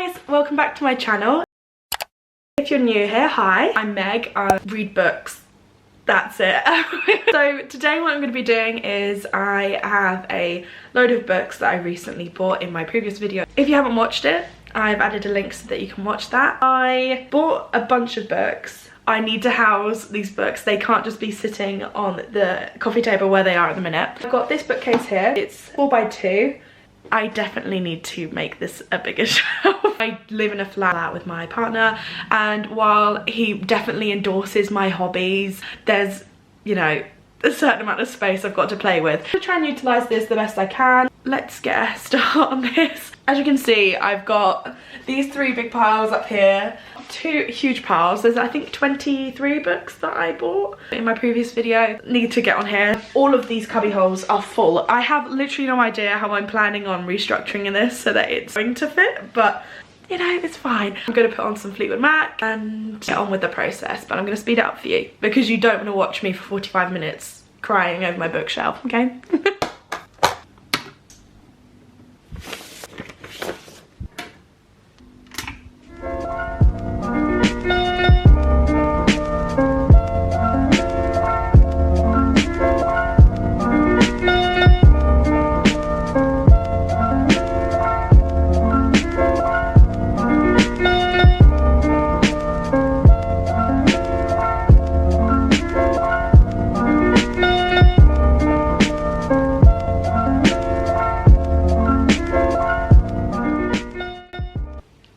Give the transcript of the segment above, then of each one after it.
guys, welcome back to my channel. If you're new here, hi, I'm Meg. I read books. That's it. So today what I'm going to be doing is I have a load of books that I recently bought in my previous video. If you haven't watched it, I've added a link so that you can watch that. I bought a bunch of books. I need to house these books. They can't just be sitting on the coffee table where they are at the minute. I've got this bookcase here. It's 4x2. I definitely need to make this a bigger shelf. I live in a flat with my partner, and while he definitely endorses my hobbies, there's, you know, a certain amount of space I've got to play with. I'm gonna try and utilise this the best I can. Let's get a start on this. As you can see, I've got these 3 big piles up here, 2 huge piles. There's I think 23 books that I bought in my previous video. Need to get on here. All of these cubby holes are full. I have literally no idea how I'm planning on restructuring this so that it's going to fit, but you know, it's fine. I'm gonna put on some Fleetwood Mac and get on with the process, but I'm gonna speed it up for you because you don't want to watch me for 45 minutes crying over my bookshelf, okay?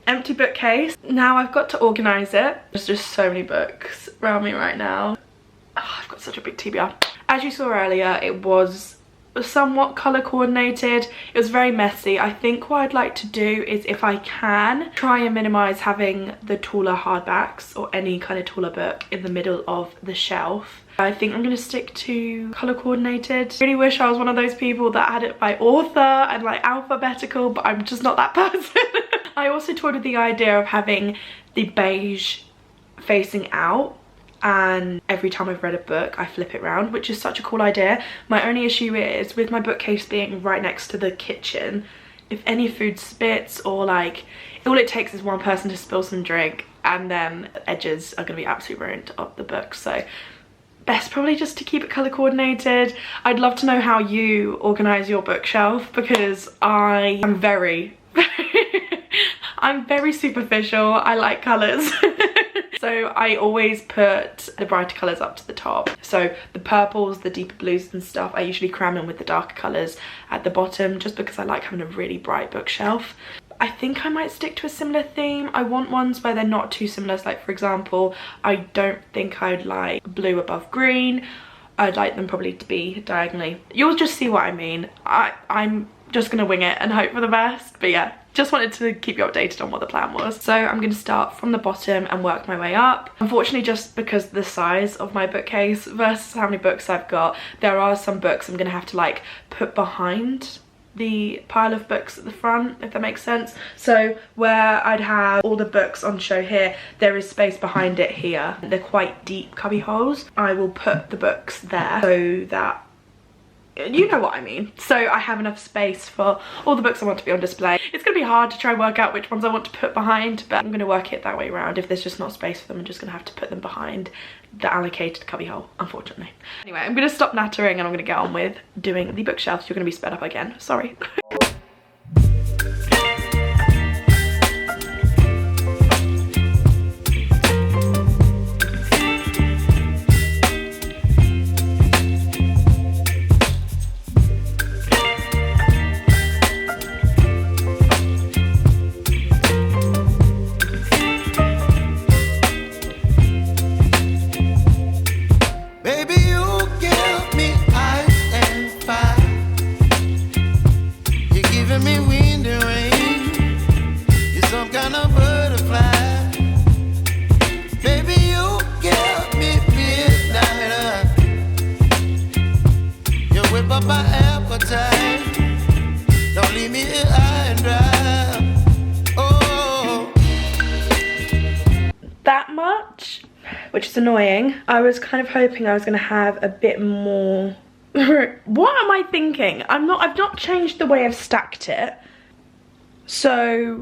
Empty bookcase. Now I've got to organise it. There's just so many books around me right now. Oh, I've got such a big TBR. As you saw earlier, it was somewhat colour coordinated. It was very messy. I think what I'd like to do is, if I can, try and minimise having the taller hardbacks or any kind of taller book in the middle of the shelf. I think I'm going to stick to colour coordinated. I really wish I was one of those people that had it by author and like alphabetical, but I'm just not that person. I also toyed with the idea of having the beige facing out, and every time I've read a book I flip it around, which is such a cool idea. My only issue is with my bookcase being right next to the kitchen, if any food spits or like, all it takes is one person to spill some drink and then the edges are going to be absolutely ruined of the book. So best probably just to keep it colour coordinated. I'd love to know how you organise your bookshelf because I am I'm very superficial. I like colours. So I always put the brighter colours up to the top. So the purples, the deeper blues and stuff, I usually cram in with the darker colours at the bottom just because I like having a really bright bookshelf. I think I might stick to a similar theme. I want ones where they're not too similar. So like, for example, I don't think I'd like blue above green. I'd like them probably to be diagonally. You'll just see what I mean. I'm just gonna wing it and hope for the best, but yeah, just wanted to keep you updated on what the plan was. So I'm going to start from the bottom and work my way up. Unfortunately, just because the size of my bookcase versus how many books I've got, there are some books I'm going to have to like put behind the pile of books at the front, if that makes sense. So where I'd have all the books on show here, there is space behind it here. They're quite deep cubby holes. I will put the books there so that, you know what I mean. So I have enough space for all the books I want to be on display. It's gonna be hard to try and work out which ones I want to put behind, but I'm gonna work it that way around. If there's just not space for them, I'm just gonna have to put them behind the allocated cubby hole, unfortunately. Anyway, I'm gonna stop nattering and I'm gonna get on with doing the bookshelves. You're gonna be sped up again, sorry. That much, which is annoying. I was kind of hoping I was going to have a bit more. What am I thinking? I've not changed the way I've stacked it. So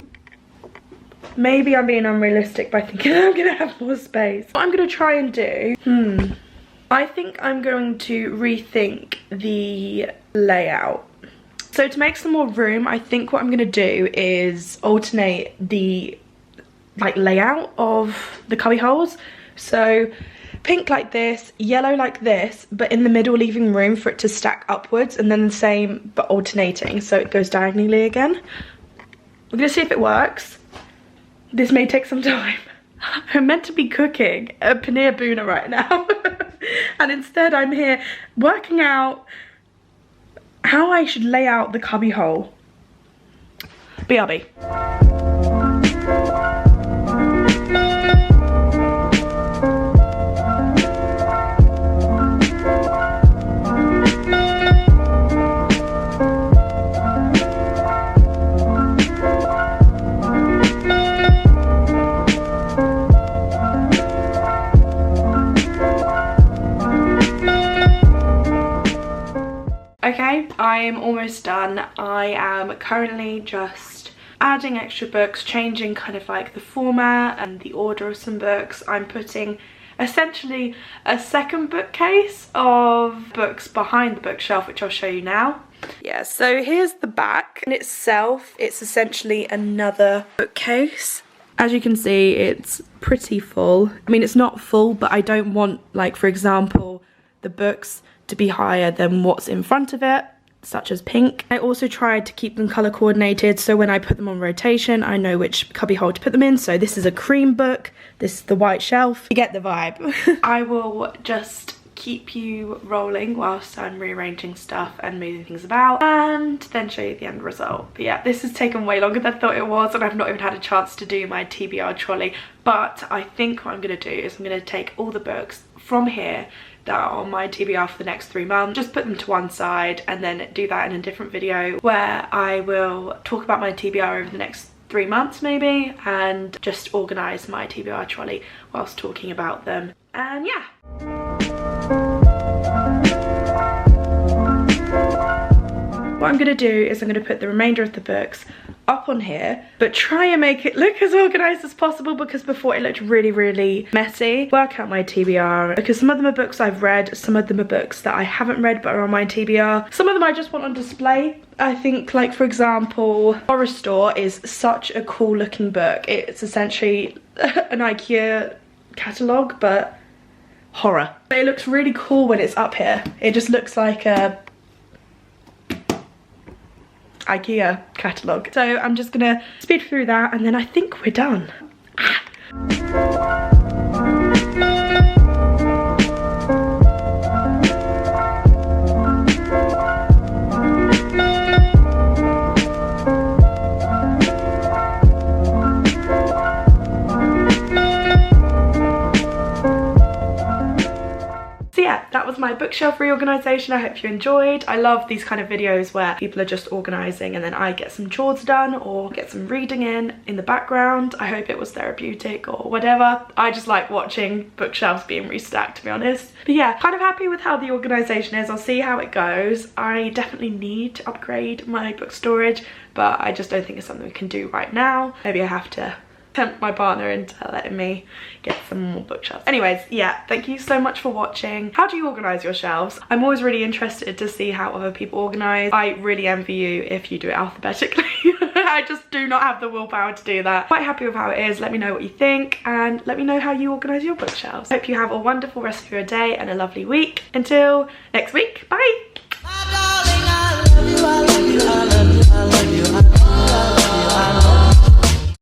maybe I'm being unrealistic by thinking I'm gonna have more space. What I'm gonna try and do, I think I'm going to rethink the layout. So to make some more room, I think what I'm gonna do is alternate the layout of the cubby holes. So pink like this, yellow like this, but in the middle leaving room for it to stack upwards, and then the same but alternating so it goes diagonally again. We're gonna see if it works. This may take some time. I'm meant to be cooking a paneer bhuna right now. And instead I'm here working out how I should lay out the cubby hole. BRB. Okay, I am almost done. I am currently just adding extra books, changing kind of like the format and the order of some books. I'm putting essentially a second bookcase of books behind the bookshelf, which I'll show you now. Yeah, so here's the back. In itself, it's essentially another bookcase. As you can see, it's pretty full. I mean, it's not full, but I don't want, like, for example, the books to be higher than what's in front of it, such as pink. I also tried to keep them color coordinated, so when I put them on rotation, I know which cubby hole to put them in. So this is a cream book, this is the white shelf. You get the vibe. I will just keep you rolling whilst I'm rearranging stuff and moving things about, and then show you the end result. But yeah, this has taken way longer than I thought it was, and I've not even had a chance to do my TBR trolley. But I think what I'm gonna do is I'm gonna take all the books from here that are on my TBR for the next 3 months, just put them to one side, and then do that in a different video where I will talk about my TBR over the next 3 months maybe, and just organise my TBR trolley whilst talking about them. And yeah. What I'm gonna do is I'm gonna put the remainder of the books up on here, but try and make it look as organised as possible, because before it looked really, really messy. Work out my TBR, because some of them are books I've read, some of them are books that I haven't read but are on my TBR. Some of them I just want on display. I think, like, for example, Horror Store is such a cool looking book. It's essentially an IKEA catalogue, but horror. But it looks really cool when it's up here. It just looks like a IKEA catalogue. So I'm just gonna speed through that, and then I think we're done. That was my bookshelf reorganisation. I hope you enjoyed. I love these kind of videos where people are just organising and then I get some chores done or get some reading in the background. I hope it was therapeutic or whatever. I just like watching bookshelves being restacked, to be honest. But yeah, kind of happy with how the organisation is. I'll see how it goes. I definitely need to upgrade my book storage, but I just don't think it's something we can do right now. Maybe I have to tempt my partner into letting me get some more bookshelves. Anyways, yeah, thank you so much for watching. How do you organise your shelves? I'm always really interested to see how other people organise. I really envy you if you do it alphabetically. I just do not have the willpower to do that. Quite happy with how it is. Let me know what you think, and let me know how you organise your bookshelves. Hope you have a wonderful rest of your day and a lovely week. Until next week, bye!